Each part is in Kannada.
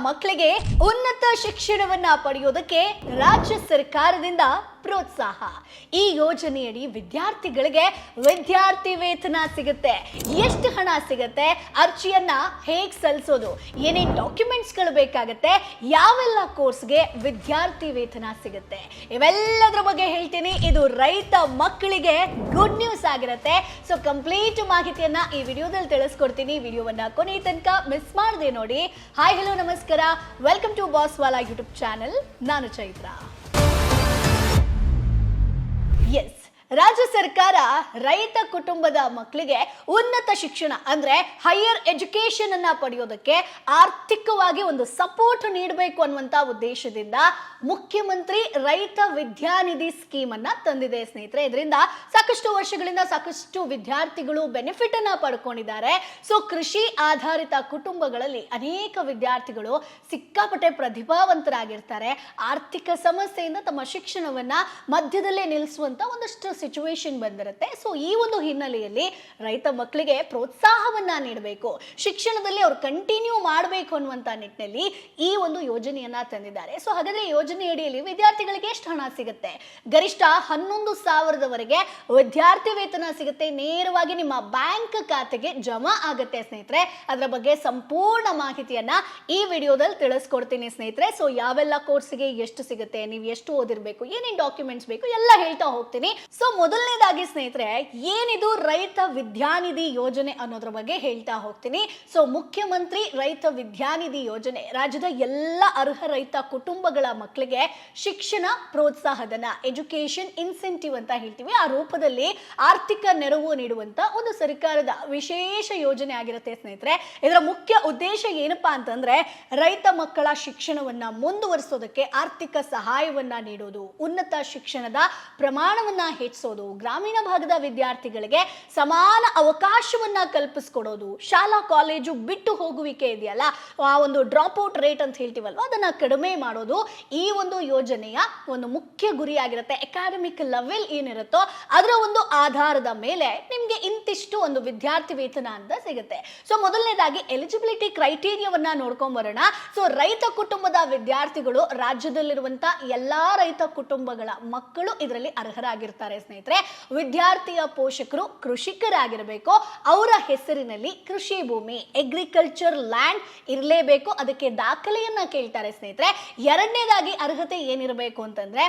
ಮಕ್ಕಳಿಗೆ ಉನ್ನತ ಶಿಕ್ಷಣವನ್ನ ಪಡೆಯೋದಕ್ಕೆ ರಾಜ್ಯ ಸರ್ಕಾರದಿಂದ ಪ್ರೋತ್ಸಾಹ. ಈ ಯೋಜನೆಯಡಿ ವಿದ್ಯಾರ್ಥಿಗಳಿಗೆ ವಿದ್ಯಾರ್ಥಿ ವೇತನ ಸಿಗುತ್ತೆ. ಎಷ್ಟು ಹಣ ಸಿಗುತ್ತೆ, ಅರ್ಜಿಯನ್ನ ಹೇಗೆ ಸಲ್ಲಿಸೋದು, ಏನೇನು ಡಾಕ್ಯುಮೆಂಟ್ಸ್ಗಳು ಬೇಕಾಗುತ್ತೆ, ಯಾವೆಲ್ಲ ಕೋರ್ಸ್ಗೆ ವಿದ್ಯಾರ್ಥಿ ವೇತನ ಸಿಗುತ್ತೆ, ಇವೆಲ್ಲದರ ಬಗ್ಗೆ ಹೇಳ್ತೀನಿ. ಇದು ರೈತ ಮಕ್ಕಳಿಗೆ ಗುಡ್ ನ್ಯೂಸ್ ಆಗಿರುತ್ತೆ. ಸೊ ಕಂಪ್ಲೀಟ್ ಮಾಹಿತಿಯನ್ನ ಈ ವಿಡಿಯೋದಲ್ಲಿ ತಿಳಿಸ್ಕೊಡ್ತೀನಿ. ವಿಡಿಯೋವನ್ನ ಕೊನೆ ತನಕ ಮಿಸ್ ಮಾಡದೆ ನೋಡಿ. ಹಾಯ್, ಹಲೋ, ನಮಸ್ಕಾರ. Welcome to boss wala YouTube channel. ನಾನು ಚೈತ್ರ. ಎಸ್, ರಾಜ್ಯ ಸರ್ಕಾರ ರೈತ ಕುಟುಂಬದ ಮಕ್ಕಳಿಗೆ ಉನ್ನತ ಶಿಕ್ಷಣ ಅಂದ್ರೆ ಹೈಯರ್ ಎಜುಕೇಶನ್ ಅನ್ನ ಪಡೆಯೋದಕ್ಕೆ ಆರ್ಥಿಕವಾಗಿ ಒಂದು ಸಪೋರ್ಟ್ ನೀಡಬೇಕು ಅನ್ನುವಂತ ಉದ್ದೇಶದಿಂದ ಮುಖ್ಯಮಂತ್ರಿ ರೈತ ವಿದ್ಯಾನಿಧಿ ಸ್ಕೀಮ್ ಅನ್ನ ತಂದಿದೆ ಸ್ನೇಹಿತರೆ. ಇದರಿಂದ ಸಾಕಷ್ಟು ವರ್ಷಗಳಿಂದ ಸಾಕಷ್ಟು ವಿದ್ಯಾರ್ಥಿಗಳು ಬೆನಿಫಿಟ್ ಅನ್ನ ಪಡ್ಕೊಂಡಿದ್ದಾರೆ. ಸೊ ಕೃಷಿ ಆಧಾರಿತ ಕುಟುಂಬಗಳಲ್ಲಿ ಅನೇಕ ವಿದ್ಯಾರ್ಥಿಗಳು ಸಿಕ್ಕಾಪಟ್ಟೆ ಪ್ರತಿಭಾವಂತರಾಗಿರ್ತಾರೆ. ಆರ್ಥಿಕ ಸಮಸ್ಯೆಯಿಂದ ತಮ್ಮ ಶಿಕ್ಷಣವನ್ನ ಮಧ್ಯದಲ್ಲೇ ನಿಲ್ಲಿಸುವಂತ ಒಂದಷ್ಟು ಸಿಚುವೇಶನ್ ಬಂದಿರುತ್ತೆ. ಸೊ ಈ ಒಂದು ಹಿನ್ನೆಲೆಯಲ್ಲಿ ರೈತ ಮಕ್ಕಳಿಗೆ ಪ್ರೋತ್ಸಾಹವನ್ನ ನೀಡಬೇಕು, ಶಿಕ್ಷಣದಲ್ಲಿ ಅವ್ರು ಕಂಟಿನ್ಯೂ ಮಾಡಬೇಕು ಅನ್ನುವಂತ ನಿಟ್ಟಿನಲ್ಲಿ ಈ ಒಂದು ಯೋಜನೆಯನ್ನ ತಂದಿದ್ದಾರೆ. ಸೊ ಹಾಗಾದ್ರೆ ಯೋಜನೆ ಅಡಿಯಲ್ಲಿ ವಿದ್ಯಾರ್ಥಿಗಳಿಗೆ ಎಷ್ಟು ಹಣ ಸಿಗುತ್ತೆ? ಗರಿಷ್ಠ 11,000ವರೆಗೆ ವಿದ್ಯಾರ್ಥಿ ವೇತನ ಸಿಗುತ್ತೆ. ನೇರವಾಗಿ ನಿಮ್ಮ ಬ್ಯಾಂಕ್ ಖಾತೆಗೆ ಜಮಾ ಆಗುತ್ತೆ ಸ್ನೇಹಿತರೆ. ಅದರ ಬಗ್ಗೆ ಸಂಪೂರ್ಣ ಮಾಹಿತಿಯನ್ನ ಈ ವಿಡಿಯೋದಲ್ಲಿ ತಿಳಿಸ್ಕೊಡ್ತೀನಿ ಸ್ನೇಹಿತರೆ. ಸೊ ಯಾವೆಲ್ಲ ಕೋರ್ಸ್ಗೆ ಎಷ್ಟು ಸಿಗುತ್ತೆ, ನೀವು ಎಷ್ಟು ಓದಿರ್ಬೇಕು, ಏನೇನು ಡಾಕ್ಯುಮೆಂಟ್ಸ್ ಬೇಕು ಎಲ್ಲ ಹೇಳ್ತಾ ಹೋಗ್ತೀನಿ. ಸೊ ಮೊದಲನೇದಾಗಿ ಸ್ನೇಹಿತರೆ, ಏನಿದು ರೈತ ವಿದ್ಯಾನಿಧಿ ಯೋಜನೆ ಅನ್ನೋದ್ರ ಬಗ್ಗೆ ಹೇಳ್ತಾ ಹೋಗ್ತೀನಿ. ಸೊ ಮುಖ್ಯಮಂತ್ರಿ ರೈತ ವಿದ್ಯಾನಿಧಿ ಯೋಜನೆ ರಾಜ್ಯದ ಎಲ್ಲ ಅರ್ಹ ರೈತ ಕುಟುಂಬಗಳ ಮಕ್ಕಳಿಗೆ ಶಿಕ್ಷಣ ಪ್ರೋತ್ಸಾಹಧನ, ಎಜುಕೇಶನ್ ಇನ್ಸೆಂಟಿವ್ ಅಂತ ಹೇಳ್ತೀವಿ, ಆ ರೂಪದಲ್ಲಿ ಆರ್ಥಿಕ ನೆರವು ನೀಡುವಂತ ಒಂದು ಸರ್ಕಾರದ ವಿಶೇಷ ಯೋಜನೆ ಆಗಿರುತ್ತೆ ಸ್ನೇಹಿತರೆ. ಇದರ ಮುಖ್ಯ ಉದ್ದೇಶ ಏನಪ್ಪಾ ಅಂತಂದ್ರೆ ರೈತ ಮಕ್ಕಳ ಶಿಕ್ಷಣವನ್ನ ಮುಂದುವರಿಸೋದಕ್ಕೆ ಆರ್ಥಿಕ ಸಹಾಯವನ್ನ ನೀಡೋದು, ಉನ್ನತ ಶಿಕ್ಷಣದ ಪ್ರಮಾಣವನ್ನ ಹೆಚ್ಚಿಸೋದು, ಗ್ರಾಮೀಣ ಭಾಗದ ವಿದ್ಯಾರ್ಥಿಗಳಿಗೆ ಸಮಾನ ಅವಕಾಶವನ್ನ ಕಲ್ಪಿಸ್ಕೊಡೋದು, ಶಾಲಾ ಕಾಲೇಜು ಬಿಟ್ಟು ಹೋಗುವಿಕೆ ಇದೆಯಲ್ಲ, ಆ ಒಂದು ಡ್ರಾಪ್ ಔಟ್ ರೇಟ್ ಅಂತ ಹೇಳ್ತೀವಲ್ವ, ಅದನ್ನ ಕಡಿಮೆ ಮಾಡೋದು ಈ ಒಂದು ಯೋಜನೆಯ ಒಂದು ಮುಖ್ಯ ಗುರಿಯಾಗಿರುತ್ತೆ. ಅಕಾಡೆಮಿಕ್ ಲೆವೆಲ್ ಏನಿರುತ್ತೋ ಅದರ ಒಂದು ಆಧಾರದ ಮೇಲೆ ನಿಮ್ಗೆ ಇಂತಿಷ್ಟು ಒಂದು ವಿದ್ಯಾರ್ಥಿ ವೇತನ ಅಂತ ಸಿಗುತ್ತೆ. ಸೊ ಮೊದಲನೇದಾಗಿ ಎಲಿಜಿಬಿಲಿಟಿ ಕ್ರೈಟೀರಿಯಾವನ್ನ ನೋಡ್ಕೊಂಡ್ ಬರೋಣ. ಸೊ ರೈತ ಕುಟುಂಬದ ವಿದ್ಯಾರ್ಥಿಗಳು ರಾಜ್ಯದಲ್ಲಿರುವಂತ ಎಲ್ಲಾ ರೈತ ಕುಟುಂಬಗಳ ಮಕ್ಕಳು ಇದರಲ್ಲಿ ಅರ್ಹರಾಗಿರ್ತಾರೆ ಸ್ನೇಹಿತರೆ. ವಿದ್ಯಾರ್ಥಿಯ ಪೋಷಕರು ಕೃಷಿಕರಾಗಿರಬೇಕು, ಅವರ ಹೆಸರಿನಲ್ಲಿ ಕೃಷಿ ಭೂಮಿ ಅಗ್ರಿಕಲ್ಚರ್ ಲ್ಯಾಂಡ್ ಇರಲೇಬೇಕು, ಅದಕ್ಕೆ ದಾಖಲೆಯನ್ನ ಕೇಳ್ತಾರೆ ಸ್ನೇಹಿತರೆ. ಎರಡನೇದಾಗಿ ಅರ್ಹತೆ ಏನಿರಬೇಕು ಅಂತಂದ್ರೆ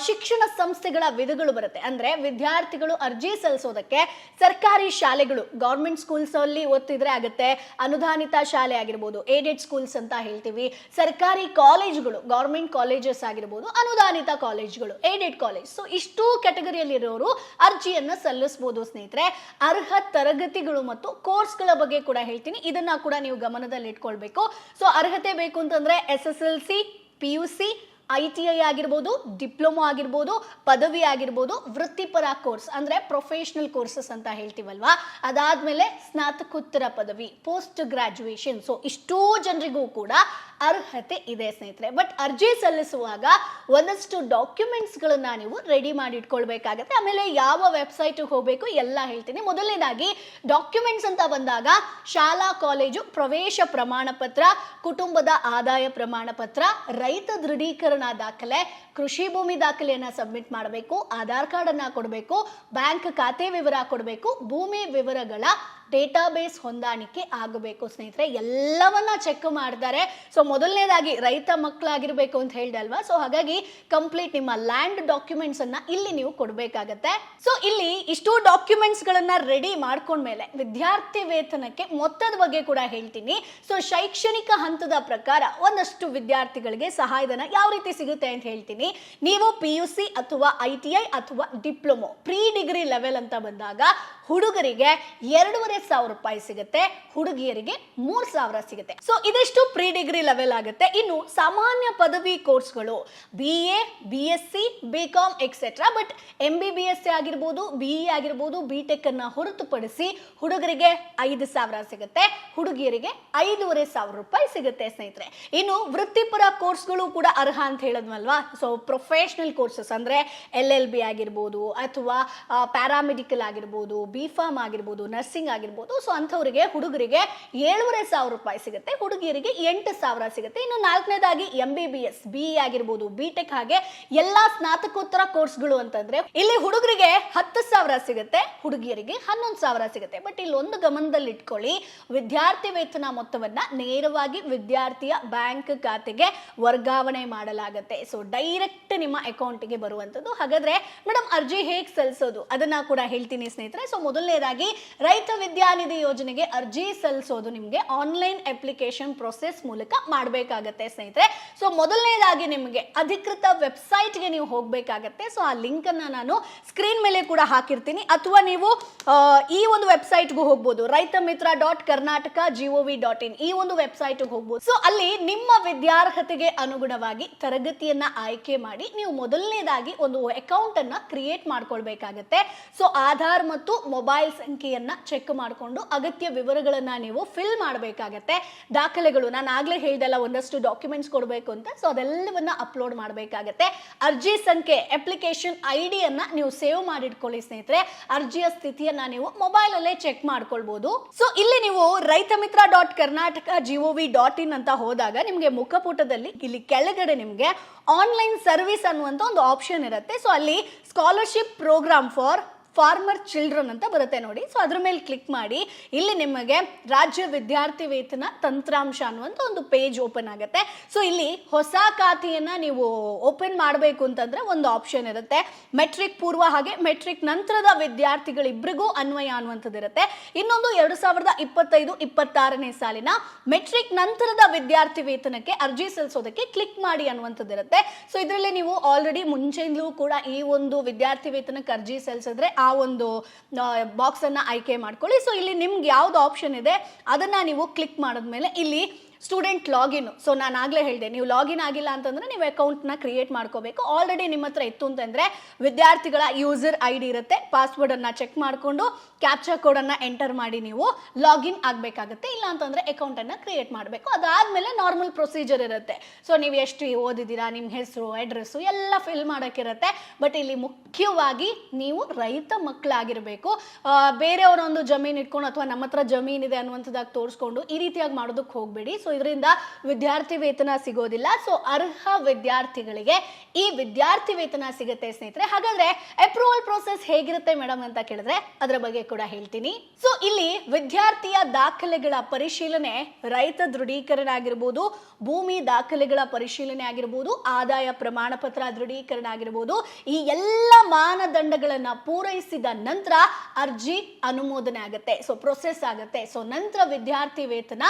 ಶಿಕ್ಷಣ ಸಂಸ್ಥೆಗಳ ವಿಧಗಳು ಬರುತ್ತೆ. ಅಂದ್ರೆ ವಿದ್ಯಾರ್ಥಿಗಳು ಅರ್ಜಿ ಸಲ್ಲಿಸೋದಕ್ಕೆ ಸರ್ಕಾರಿ ಶಾಲೆಗಳು, ಗೌರ್ಮೆಂಟ್ ಸ್ಕೂಲ್ಸ್ ಅಲ್ಲಿ ಓದ್ತಿದ್ರೆ ಆಗುತ್ತೆ, ಅನುದಾನಿತ ಶಾಲೆ ಆಗಿರ್ಬೋದು, ಏಡೆಡ್ ಸ್ಕೂಲ್ಸ್ ಅಂತ ಹೇಳ್ತೀವಿ, ಸರ್ಕಾರಿ ಕಾಲೇಜುಗಳು, ಗೌರ್ಮೆಂಟ್ ಕಾಲೇಜಸ್ ಆಗಿರ್ಬೋದು, ಅನುದಾನಿತ ಕಾಲೇಜುಗಳು, ಏಡೆಡ್ ಕಾಲೇಜ್. ಸೊ ಇಷ್ಟು ಕ್ಯಾಟಗರಿಯಲ್ಲಿ ಇರೋರು ಅರ್ಜಿಯನ್ನ ಸಲ್ಲಿಸಬಹುದು ಸ್ನೇಹಿತರೆ. ಅರ್ಹ ತರಗತಿಗಳು ಮತ್ತು ಕೋರ್ಸ್ಗಳ ಬಗ್ಗೆ ಕೂಡ ಹೇಳ್ತೀನಿ, ಇದನ್ನ ಕೂಡ ನೀವು ಗಮನದಲ್ಲಿ ಇಟ್ಕೊಳ್ಬೇಕು. ಸೊ ಅರ್ಹತೆ ಬೇಕು ಅಂತಂದ್ರೆ SSLC, PUC, ITI ಆಗಿರ್ಬೋದು, ಡಿಪ್ಲೊಮಾ ಆಗಿರ್ಬೋದು, ಪದವಿ ಆಗಿರ್ಬೋದು, ವೃತ್ತಿಪರ ಕೋರ್ಸ್ ಅಂದ್ರೆ ಪ್ರೊಫೆಷನಲ್ ಕೋರ್ಸಸ್ ಅಂತ ಹೇಳ್ತೀವಲ್ವಾ, ಅದಾದ್ಮೇಲೆ ಸ್ನಾತಕೋತ್ತರ ಪದವಿ, ಪೋಸ್ಟ್ ಗ್ರಾಜುಯೇಷನ್. ಸೊ ಇಷ್ಟೂ ಜನರಿಗೂ ಕೂಡ ಅರ್ಹತೆ ಇದೆ ಸ್ನೇಹಿತರೆ. ಬಟ್ ಅರ್ಜಿ ಸಲ್ಲಿಸುವಾಗ ಒಂದಷ್ಟು ಡಾಕ್ಯುಮೆಂಟ್ಸ್ ಗಳನ್ನ ನೀವು ರೆಡಿ ಮಾಡಿ ಇಟ್ಕೊಳ್ಬೇಕಾಗತ್ತೆ. ಆಮೇಲೆ ಯಾವ ವೆಬ್ಸೈಟ್ ಹೋಗಬೇಕು ಎಲ್ಲ ಹೇಳ್ತೀನಿ. ಮೊದಲನೇದಾಗಿ ಡಾಕ್ಯುಮೆಂಟ್ಸ್ ಅಂತ ಬಂದಾಗ ಶಾಲಾ ಕಾಲೇಜು ಪ್ರವೇಶ ಪ್ರಮಾಣ ಪತ್ರ, ಕುಟುಂಬದ ಆದಾಯ ಪ್ರಮಾಣ ಪತ್ರ, ರೈತ ದೃಢೀಕರಣ ದಾಖಲೆ, ಕೃಷಿ ಭೂಮಿ ದಾಖಲೆಯನ್ನ ಸಬ್ಮಿಟ್ ಮಾಡಬೇಕು, ಆಧಾರ್ ಕಾರ್ಡ್ ಅನ್ನ ಕೊಡಬೇಕು, ಬ್ಯಾಂಕ್ ಖಾತೆ ವಿವರ ಕೊಡಬೇಕು, ಭೂಮಿ ವಿವರಗಳ ಡೇಟಾಬೇಸ್ ಹೊಂದಾಣಿಕೆ ಆಗಬೇಕು ಸ್ನೇಹಿತರೆ. ಎಲ್ಲವನ್ನ ಚೆಕ್ ಮಾಡ್ತಾರೆ. ಸೊ ಮೊದಲನೇದಾಗಿ ರೈತ ಮಕ್ಕಳಾಗಿರ್ಬೇಕು ಅಂತ ಹೇಳ್ದೆ ಅಲ್ವಾ, ಸೊ ಹಾಗಾಗಿ ಕಂಪ್ಲೀಟ್ ನಿಮ್ಮ ಲ್ಯಾಂಡ್ ಡಾಕ್ಯುಮೆಂಟ್ಸ್ ಅನ್ನ ಇಲ್ಲಿ ನೀವು ಕೊಡಬೇಕಾಗತ್ತೆ. ಸೊ ಇಲ್ಲಿ ಇಷ್ಟು ಡಾಕ್ಯುಮೆಂಟ್ಸ್ ಗಳನ್ನ ರೆಡಿ ಮಾಡ್ಕೊಂಡ್ಮೇಲೆ ವಿದ್ಯಾರ್ಥಿ ವೇತನಕ್ಕೆ ಮೊತ್ತದ ಬಗ್ಗೆ ಕೂಡ ಹೇಳ್ತೀನಿ. ಸೊ ಶೈಕ್ಷಣಿಕ ಹಂತದ ಪ್ರಕಾರ ಒಂದಷ್ಟು ವಿದ್ಯಾರ್ಥಿಗಳಿಗೆ ಸಹಾಯಧನ ಯಾವ ರೀತಿ ಸಿಗುತ್ತೆ ಅಂತ ಹೇಳ್ತೀನಿ. ನೀವು PUC ಅಥವಾ ITI ಅಥವಾ ಡಿಪ್ಲೊಮೊ ಪ್ರೀ ಡಿಗ್ರಿ ಲೆವೆಲ್ ಅಂತ ಬಂದಾಗ ಹುಡುಗರಿಗೆ 2,500 ರೂಪಾಯಿ ಸಿಗುತ್ತೆ, ಹುಡುಗಿಯರಿಗೆ 3,000 ಸಿಗುತ್ತೆ. ಸೊ ಇದಿಷ್ಟು ಪ್ರೀ ಡಿಗ್ರಿ ಲೆವೆಲ್ ಆಗುತ್ತೆ. ಇನ್ನು ಸಾಮಾನ್ಯ ಪದವಿ ಕೋರ್ಸ್ಗಳು BA, BSc, BCom etcetera, but MBBS ಆಗಿರ್ಬೋದು, BE ಆಗಿರ್ಬೋದು, BTech ಅನ್ನ ಹೊರತುಪಡಿಸಿ ಹುಡುಗರಿಗೆ 5,000 ಸಿಗುತ್ತೆ, ಹುಡುಗಿಯರಿಗೆ 5,500 ರೂಪಾಯಿ ಸಿಗುತ್ತೆ ಸ್ನೇಹಿತರೆ. ಇನ್ನು ವೃತ್ತಿಪರ ಕೋರ್ಸ್ಗಳು ಕೂಡ ಅರ್ಹ ಅಂತ ಹೇಳಿದ್ವಲ್ವಾ. ಸೊ ಪ್ರೊಫೆಷನಲ್ ಕೋರ್ಸಸ್ ಅಂದ್ರೆ LLB ಆಗಿರ್ಬೋದು, ಅಥವಾ ಪ್ಯಾರಾಮೆಡಿಕಲ್ ಆಗಿರ್ಬೋದು, B.Pharm ಆಗಿರ್ಬೋದು, ನರ್ಸಿಂಗ್ ಆಗಿರ್ಬೋದು, ಆಗಿರ್ಬೋದು. ಸೊ ಅಂಥವ್ರಿಗೆ ಹುಡುಗರಿಗೆ 7,500 ರೂಪಾಯಿ ಸಿಗುತ್ತೆ, ಹುಡುಗಿಯರಿಗೆ 8,000 ಸಿಗುತ್ತೆ. ಇನ್ನು ನಾಲ್ಕನೇದಾಗಿ MBBS, BE ಆಗಿರ್ಬೋದು, BTech ಹಾಗೆ ಎಲ್ಲಾ ಸ್ನಾತಕೋತ್ತರ ಕೋರ್ಸ್ಗಳು ಅಂತಂದ್ರೆ ಇಲ್ಲಿ ಹುಡುಗರಿಗೆ 10,000 ಸಿಗುತ್ತೆ, ಹುಡುಗಿಯರಿಗೆ 11,000 ಸಿಗುತ್ತೆ. ಬಟ್ ಇಲ್ಲಿ ಒಂದು ಗಮನದಲ್ಲಿ ಇಟ್ಕೊಳ್ಳಿ, ವಿದ್ಯಾರ್ಥಿ ವೇತನ ಮೊತ್ತವನ್ನ ನೇರವಾಗಿ ವಿದ್ಯಾರ್ಥಿಯ ಬ್ಯಾಂಕ್ ಖಾತೆಗೆ ವರ್ಗಾವಣೆ ಮಾಡಲಾಗುತ್ತೆ. ಸೊ ಡೈರೆಕ್ಟ್ ನಿಮ್ಮ ಅಕೌಂಟ್ಗೆ ಬರುವಂತದ್ದು. ಹಾಗಾದ್ರೆ ಮೇಡಮ್ ಅರ್ಜಿ ಹೇಗೆ ಸಲ್ಲಿಸೋದು ಅದನ್ನ ಕೂಡ ಹೇಳ್ತೀನಿ ಸ್ನೇಹಿತರೆ. ಸೊ ಮೊದಲನೇದಾಗಿ ರೈತ ವಿದ್ಯಾನಿಧಿ ಯೋಜನೆಗೆ ಅರ್ಜಿ ಸಲ್ಲಿಸೋದು ನಿಮಗೆ ಆನ್ಲೈನ್ ಅಪ್ಲಿಕೇಶನ್ ಪ್ರೊಸೆಸ್ ಮೂಲಕ ಮಾಡಬೇಕಾಗತ್ತೆ ಸ್ನೇಹಿತರೆ. ಸೊ ಮೊದಲನೇದಾಗಿ ನಿಮಗೆ ಅಧಿಕೃತ ವೆಬ್ಸೈಟ್ಗೆ ನೀವು ಹೋಗಬೇಕಾಗತ್ತೆ. ಸೊ ಆ ಲಿಂಕ್ ಅನ್ನ ನಾನು ಸ್ಕ್ರೀನ್ ಮೇಲೆ ಕೂಡ ಹಾಕಿರ್ತೀನಿ, ಅಥವಾ ನೀವು ಈ ಒಂದು ವೆಬ್ಸೈಟ್ಗೂ ಹೋಗ್ಬೋದು, raithamitra.karnataka.gov.in ಈ ಒಂದು ವೆಬ್ಸೈಟ್ಗೆ ಹೋಗ್ಬೋದು. ಸೊ ಅಲ್ಲಿ ನಿಮ್ಮ ವಿದ್ಯಾರ್ಹತೆಗೆ ಅನುಗುಣವಾಗಿ ತರಗತಿಯನ್ನ ಆಯ್ಕೆ ಮಾಡಿ ನೀವು ಮೊದಲನೇದಾಗಿ ಒಂದು ಅಕೌಂಟ್ ಅನ್ನ ಕ್ರಿಯೇಟ್ ಮಾಡ್ಕೊಳ್ಬೇಕಾಗತ್ತೆ. ಸೊ ಆಧಾರ್ ಮತ್ತು ಮೊಬೈಲ್ ಸಂಖ್ಯೆಯನ್ನ ಚೆಕ್ ಮಾಡಿಕೊಂಡು ಅಗತ್ಯ ವಿವರಗಳನ್ನ ನೀವು ಫಿಲ್ ಮಾಡಬೇಕಾಗತ್ತೆ. ದಾಖಲೆಗಳು ನಾನು ಆಗ್ಲೇ ಹೇಳಿದೆಲ್ಲ, ಒಂದಷ್ಟು ಡಾಕ್ಯುಮೆಂಟ್ಸ್ ಕೊಡಬೇಕು ಅಂತ, ಸೊ ಅದೆಲ್ಲವನ್ನ ಅಪ್ಲೋಡ್ ಮಾಡಬೇಕಾಗತ್ತೆ. ಅರ್ಜಿ ಸಂಖ್ಯೆ, ಅಪ್ಲಿಕೇಶನ್ ID ಅನ್ನ ನೀವು ಸೇವ್ ಮಾಡಿಟ್ಕೊಳ್ಳಿ ಸ್ನೇಹಿತರೆ. ಅರ್ಜಿಯ ಸ್ಥಿತಿಯನ್ನ ನೀವು ಮೊಬೈಲ್ ಅಲ್ಲೇ ಚೆಕ್ ಮಾಡ್ಕೊಳ್ಬಹುದು. ಸೊ ಇಲ್ಲಿ ನೀವು raithamitra.karnataka.gov.in ಅಂತ ಹೋದಾಗ ನಿಮಗೆ ಮುಖಪುಟದಲ್ಲಿ ಇಲ್ಲಿ ಕೆಳಗಡೆ ನಿಮಗೆ ಆನ್ಲೈನ್ ಸರ್ವಿಸ್ ಅನ್ನುವಂತ ಒಂದು ಆಪ್ಷನ್ ಇರುತ್ತೆ. ಸೊ ಅಲ್ಲಿ scholarship program for farmer children ಅಂತ ಬರುತ್ತೆ ನೋಡಿ. ಸೊ ಅದ್ರ ಮೇಲೆ ಕ್ಲಿಕ್ ಮಾಡಿ ಇಲ್ಲಿ ನಿಮಗೆ ರಾಜ್ಯ ವಿದ್ಯಾರ್ಥಿ ವೇತನ ತಂತ್ರಾಂಶ ಅನ್ನುವಂಥ ಒಂದು ಪೇಜ್ ಓಪನ್ ಆಗುತ್ತೆ. ಸೊ ಇಲ್ಲಿ ಹೊಸ ಖಾತೆಯನ್ನ ನೀವು ಓಪನ್ ಮಾಡಬೇಕು ಅಂತಂದ್ರೆ ಒಂದು ಆಪ್ಷನ್ ಇರುತ್ತೆ, ಮೆಟ್ರಿಕ್ ಪೂರ್ವ ಹಾಗೆ ಮೆಟ್ರಿಕ್ ನಂತರದ ವಿದ್ಯಾರ್ಥಿಗಳಿಬ್ಬರಿಗೂ ಅನ್ವಯ ಅನ್ನುವಂಥದ್ದು ಇರುತ್ತೆ. ಇನ್ನೊಂದು 2025-26ನೇ ಸಾಲಿನ ಮೆಟ್ರಿಕ್ ನಂತರದ ವಿದ್ಯಾರ್ಥಿ ವೇತನಕ್ಕೆ ಅರ್ಜಿ ಸಲ್ಲಿಸೋದಕ್ಕೆ ಕ್ಲಿಕ್ ಮಾಡಿ ಅನ್ನುವಂಥದ್ದು ಇರುತ್ತೆ. ಸೊ ಇದರಲ್ಲಿ ನೀವು ಆಲ್ರೆಡಿ ಮುಂಚೆಯಿಂದಲೂ ಕೂಡ ಈ ಒಂದು ವಿದ್ಯಾರ್ಥಿ ವೇತನಕ್ಕೆ ಅರ್ಜಿ ಸಲ್ಲಿಸಿದ್ರೆ ಆ ಒಂದು ಬಾಕ್ಸ್ ಅನ್ನ ಆಯ್ಕೆ ಮಾಡ್ಕೊಳ್ಳಿ. ಸೊ ಇಲ್ಲಿ ನಿಮ್ಗೆ ಯಾವ್ದು ಆಪ್ಷನ್ ಇದೆ ಅದನ್ನ ನೀವು ಕ್ಲಿಕ್ ಮಾಡಿದ್ಮೇಲೆ ಇಲ್ಲಿ ಸ್ಟೂಡೆಂಟ್ ಲಾಗಿನ್. ಸೊ ನಾನು ಆಗಲೇ ಹೇಳಿದೆ, ನೀವು ಲಾಗಿನ್ ಆಗಿಲ್ಲ ಅಂತಂದ್ರೆ ನೀವು ಅಕೌಂಟ್ನ ಕ್ರಿಯೇಟ್ ಮಾಡ್ಕೋಬೇಕು. ಆಲ್ರೆಡಿ ನಿಮ್ಮ ಹತ್ರ ಇತ್ತು ಅಂತಂದ್ರೆ ವಿದ್ಯಾರ್ಥಿಗಳ ಯೂಸರ್ ID ಇರುತ್ತೆ, ಪಾಸ್ವರ್ಡ್ ಅನ್ನ ಚೆಕ್ ಮಾಡಿಕೊಂಡು ಕ್ಯಾಪ್ಚಾ ಕೋಡ್ ಅನ್ನ ಎಂಟರ್ ಮಾಡಿ ನೀವು ಲಾಗಿನ್ ಆಗಬೇಕಾಗುತ್ತೆ. ಇಲ್ಲ ಅಂತಂದ್ರೆ ಅಕೌಂಟ್ ಅನ್ನ ಕ್ರಿಯೇಟ್ ಮಾಡಬೇಕು. ಅದಾದ್ಮೇಲೆ ನಾರ್ಮಲ್ ಪ್ರೊಸೀಜರ್ ಇರುತ್ತೆ. ಸೊ ನೀವು ಎಷ್ಟು ಓದಿದ್ದೀರಾ, ನಿಮ್ಮ ಹೆಸರು, ಅಡ್ರೆಸ್ಸು ಎಲ್ಲ ಫಿಲ್ ಮಾಡೋಕ್ಕಿರುತ್ತೆ. ಬಟ್ ಇಲ್ಲಿ ಮುಖ್ಯವಾಗಿ ನೀವು ರೈತ ಮಕ್ಕಳಾಗಿರ್ಬೇಕು. ಬೇರೆಯವರ ಒಂದು ಜಮೀನು ಇಟ್ಕೊಂಡು ಅಥವಾ ನಮ್ಮ ಹತ್ರ ಜಮೀನಿದೆ ಅನ್ನುವಂಥದ್ದಾಗಿ ತೋರಿಸ್ಕೊಂಡು ಈ ರೀತಿಯಾಗಿ ಮಾಡೋದಕ್ಕೆ ಹೋಗಬೇಡಿ. ಸೊ ಇದರಿಂದ ವಿದ್ಯಾರ್ಥಿ ವೇತನ ಸಿಗೋದಿಲ್ಲ. ಸೊ ಅರ್ಹ ವಿದ್ಯಾರ್ಥಿಗಳಿಗೆ ಈ ವಿದ್ಯಾರ್ಥಿ ವೇತನ ಸಿಗುತ್ತೆ ಸ್ನೇಹಿತರೆ. ಹಾಗಾದ್ರೆ ಅಪ್ರೂವಲ್ ಪ್ರೋಸೆಸ್ ಹೇಗಿರುತ್ತೆ ಮೇಡಮ್ ಅಂತ ಕೇಳಿದ್ರೆ ಅದರ ಬಗ್ಗೆ ಕೂಡ ಹೇಳ್ತೀನಿ. ಸೊ ಇಲ್ಲಿ ವಿದ್ಯಾರ್ಥಿಯ ದಾಖಲೆಗಳ ಪರಿಶೀಲನೆ, ರೈತ ದೃಢೀಕರಣ ಆಗಿರ್ಬೋದು, ಭೂಮಿ ದಾಖಲೆಗಳ ಪರಿಶೀಲನೆ ಆಗಿರ್ಬೋದು, ಆದಾಯ ಪ್ರಮಾಣ ಪತ್ರ ದೃಢೀಕರಣ ಆಗಿರ್ಬೋದು, ಈ ಎಲ್ಲ ಮಾನದಂಡಗಳನ್ನ ಪೂರೈಸಿದ ನಂತರ ಅರ್ಜಿ ಅನುಮೋದನೆ ಆಗುತ್ತೆ. ಸೊ ಪ್ರೊಸೆಸ್ ಆಗುತ್ತೆ. ಸೊ ನಂತರ ವಿದ್ಯಾರ್ಥಿ ವೇತನ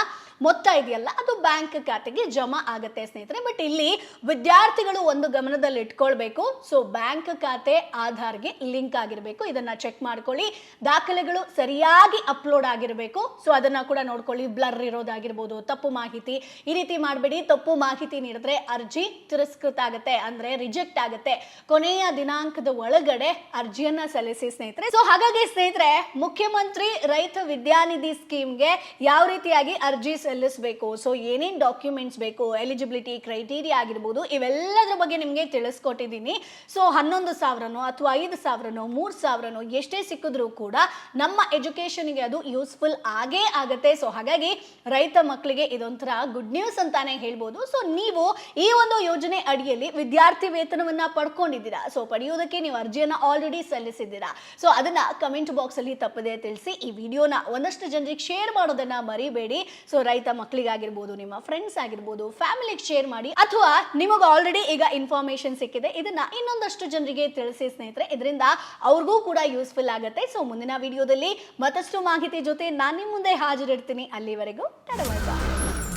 ಮೊತ್ತ ಇದೆಯಲ್ಲ ಅದು ಬ್ಯಾಂಕ್ ಖಾತೆಗೆ ಜಮಾ ಆಗುತ್ತೆ ಸ್ನೇಹಿತರೆ. ಬಟ್ ಇಲ್ಲಿ ವಿದ್ಯಾರ್ಥಿಗಳು ಒಂದು ಗಮನದಲ್ಲಿ ಇಟ್ಕೊಳ್ಬೇಕು. ಸೊ ಬ್ಯಾಂಕ್ ಖಾತೆ ಆಧಾರ್ಗೆ ಲಿಂಕ್ ಆಗಿರಬೇಕು, ಇದನ್ನ ಚೆಕ್ ಮಾಡ್ಕೊಳ್ಳಿ. ದಾಖಲೆಗಳು ಸರಿಯಾಗಿ ಅಪ್ಲೋಡ್ ಆಗಿರಬೇಕು. ಸೊ ಅದನ್ನ ಕೂಡ ನೋಡ್ಕೊಳ್ಳಿ. ಬ್ಲರ್ ಇರೋದಾಗಿರ್ಬೋದು, ತಪ್ಪು ಮಾಹಿತಿ, ಈ ರೀತಿ ಮಾಡಬೇಡಿ. ತಪ್ಪು ಮಾಹಿತಿ ನೀಡಿದ್ರೆ ಅರ್ಜಿ ತಿರಸ್ಕೃತ ಆಗುತ್ತೆ, ಅಂದ್ರೆ ರಿಜೆಕ್ಟ್ ಆಗುತ್ತೆ. ಕೊನೆಯ ದಿನಾಂಕದ ಒಳಗಡೆ ಅರ್ಜಿಯನ್ನ ಸಲ್ಲಿಸಿ ಸ್ನೇಹಿತರೆ. ಸೊ ಹಾಗಾಗಿ ಸ್ನೇಹಿತರೆ, ಮುಖ್ಯಮಂತ್ರಿ ರೈತ ವಿದ್ಯಾನಿಧಿ ಸ್ಕೀಮ್ಗೆ ಯಾವ ರೀತಿಯಾಗಿ ಅರ್ಜಿ ಸಲ್ಲಿಸಬೇಕು, ಸೊ ಏನೇನು ಡಾಕ್ಯುಮೆಂಟ್ಸ್ ಬೇಕು, ಎಲಿಜಿಬಿಲಿಟಿ ಕ್ರೈಟೀರಿಯಾ ಆಗಿರ್ಬೋದು, ಇವೆಲ್ಲದರ ಬಗ್ಗೆ ನಿಮಗೆ ತಿಳಿಸ್ಕೊಟ್ಟಿದ್ದೀನಿ. ಸೊ 11,000ನೋ ಅಥವಾ 5,000ನೋ 3,000ನೋ ಎಷ್ಟೇ ಸಿಕ್ಕಿದ್ರೂ ಕೂಡ ನಮ್ಮ ಎಜುಕೇಶನ್ಗೆ ಅದು ಯೂಸ್ಫುಲ್ ಆಗೇ ಆಗುತ್ತೆ. ಸೊ ಹಾಗಾಗಿ ರೈತ ಮಕ್ಕಳಿಗೆ ಇದೊಂಥರ ಗುಡ್ ನ್ಯೂಸ್ ಅಂತಾನೆ ಹೇಳ್ಬೋದು. ಸೊ ನೀವು ಈ ಒಂದು ಯೋಜನೆ ಅಡಿಯಲ್ಲಿ ವಿದ್ಯಾರ್ಥಿ ವೇತನವನ್ನ ಪಡ್ಕೊಂಡಿದ್ದೀರಾ. ಸೊ ಪಡೆಯೋದಕ್ಕೆ ನೀವು ಅರ್ಜಿಯನ್ನ ಆಲ್ರೆಡಿ ಸಲ್ಲಿಸಿದ್ದೀರಾ. ಸೊ ಅದನ್ನ ಕಮೆಂಟ್ ಬಾಕ್ಸ್ ಅಲ್ಲಿ ತಪ್ಪದೆ ತಿಳಿಸಿ. ಈ ವಿಡಿಯೋನ ಒಂದಷ್ಟು ಜನರಿಗೆ ಶೇರ್ ಮಾಡೋದನ್ನ ಮರಿಬೇಡಿ. ಸೊ ರೈತ ಮಕ್ಕಳಿಗಾಗಿರ್ಬೋದು, ನಿಮ್ಮ ಫ್ರೆಂಡ್ಸ್ ಆಗಿರ್ಬೋದು, ಫ್ಯಾಮಿಲಿಗೆ ಶೇರ್ ಮಾಡಿ. ಅಥವಾ ನಿಮಗೆ ಆಲ್ರೆಡಿ ಈಗ ಇನ್ಫಾರ್ಮೇಶನ್ ಸಿಕ್ಕಿದೆ, ಇದನ್ನ ಇನ್ನೊಂದಷ್ಟು ಜನರಿಗೆ ತಿಳಿಸಿ ಸ್ನೇಹಿತರೆ. ಇದರಿಂದ ಅವ್ರಿಗೂ ಕೂಡ ಯೂಸ್ಫುಲ್ ಆಗುತ್ತೆ. ಸೊ ಮುಂದಿನ ವಿಡಿಯೋದಲ್ಲಿ ಮತ್ತಷ್ಟು ಮಾಹಿತಿ ಜೊತೆ ನಾನು ನಿಮ್ಮ ಮುಂದೆ ಹಾಜರಿರ್ತೀನಿ. ಅಲ್ಲಿವರೆಗೂ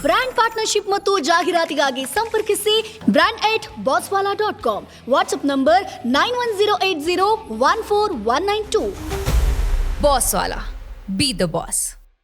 ಬ್ರ್ಯಾಂಡ್ ಪಾರ್ಟ್ನರ್ಶಿಪ್ ಮತ್ತು ಜಾಹೀರಾತಿಗಾಗಿ ಸಂಪರ್ಕಿಸಿ brand@bosswala.com. WhatsApp number 9108014192. Bosswala. Be the boss.